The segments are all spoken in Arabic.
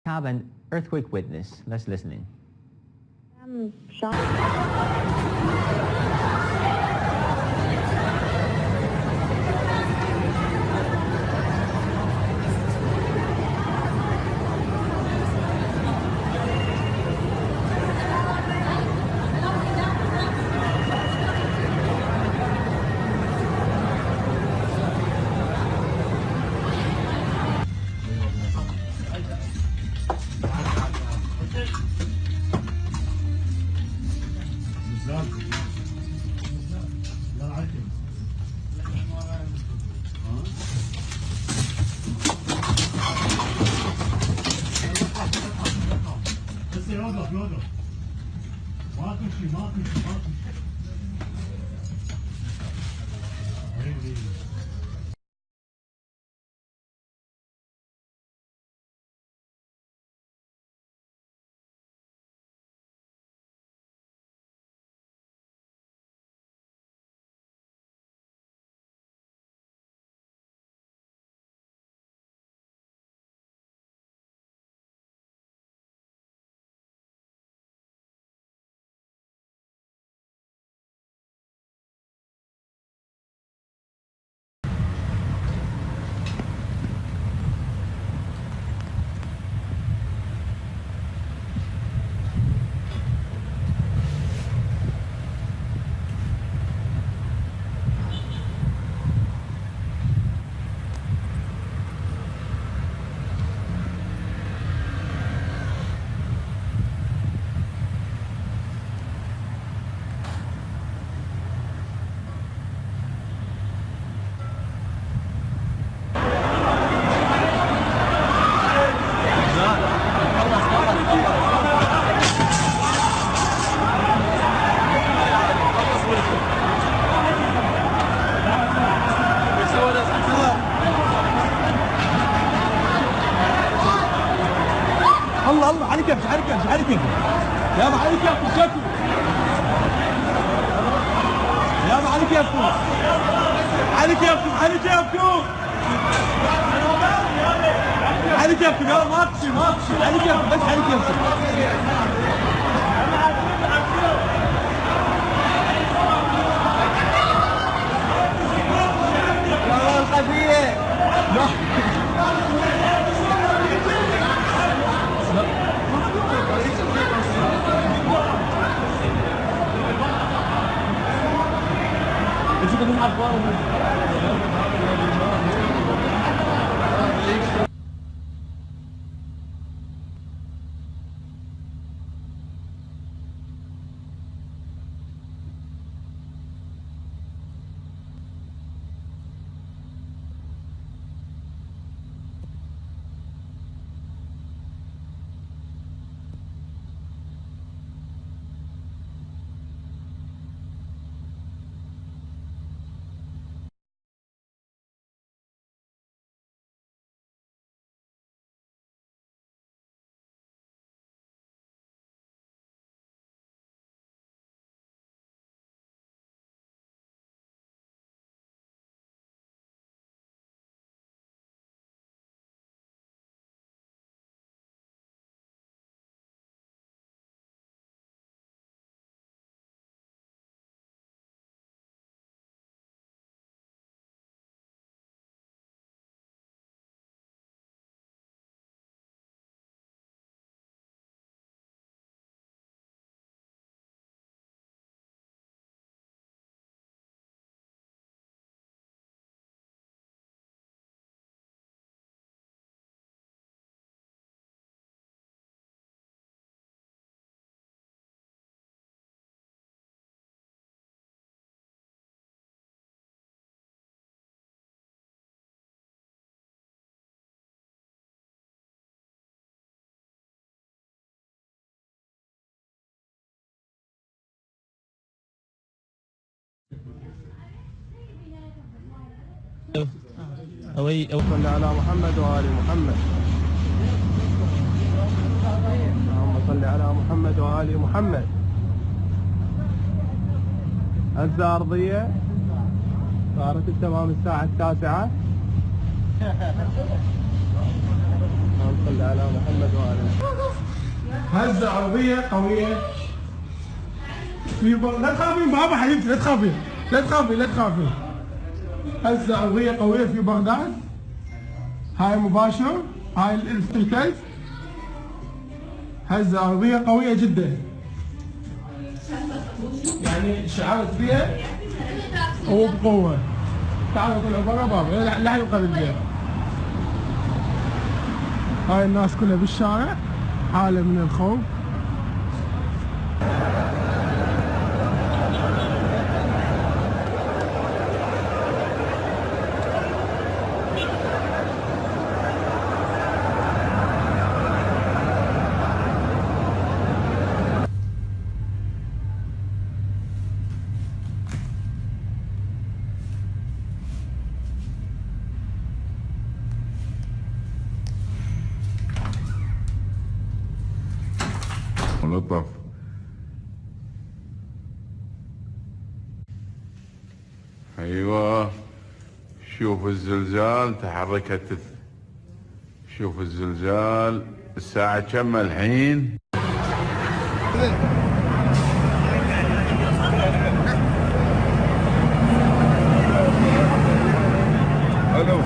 have an earthquake witness. Let's listen in. I'm shocked. الله عليك كيف عليك كيف يابا عليك كيف شكو يابا عليك كيف عليك كيف عليك كيف عليك كيف يلا ما تمشي عليك كيف بس عليك كيف يا الخفيه صل على محمد وآل محمد. اللهم صل على محمد وآل محمد. هزة أرضية صارت التمام الساعة 9. صل على محمد وآله. هزة عربية قوية في لا تخافين بابا حبيبتي، لا تخافين لا تخافين لا تخافين. هزة عربية قوية في بغداد. هاي مباشر، هاي الكلب. هزة عربية قوية جدا، يعني شعرت فيها وبقوة. تعالوا طلعوا برا بابا، لا ينقذ البيت. هاي الناس كلها بالشارع، حالة من الخوف. لطف. ايوه شوف الزلزال تحركت. شوف الزلزال الساعة كم الحين؟ الو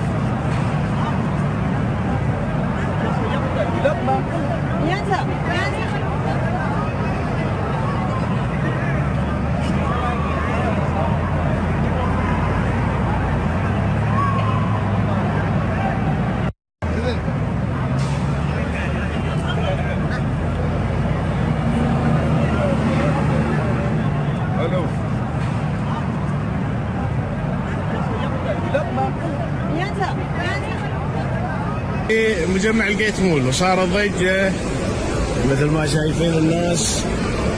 مجمع الجيت مول وصار ضجة مثل ما شايفين الناس،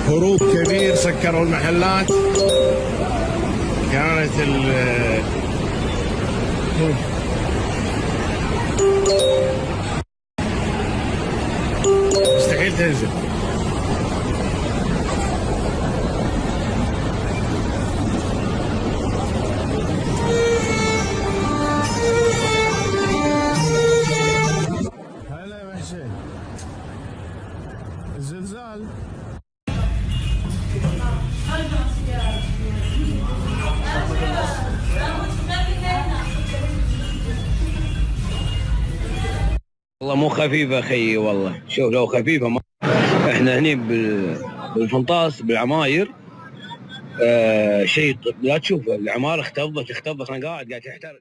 هروب كبير، سكروا المحلات. كانت مستحيل تنزل. الزلزال والله مو خفيفة خيي، والله شوف لو خفيفة ما احنا هني بالفنطاس بالعماير شيء لا تشوفه. العمارة اختفضت انا قاعد تحترق.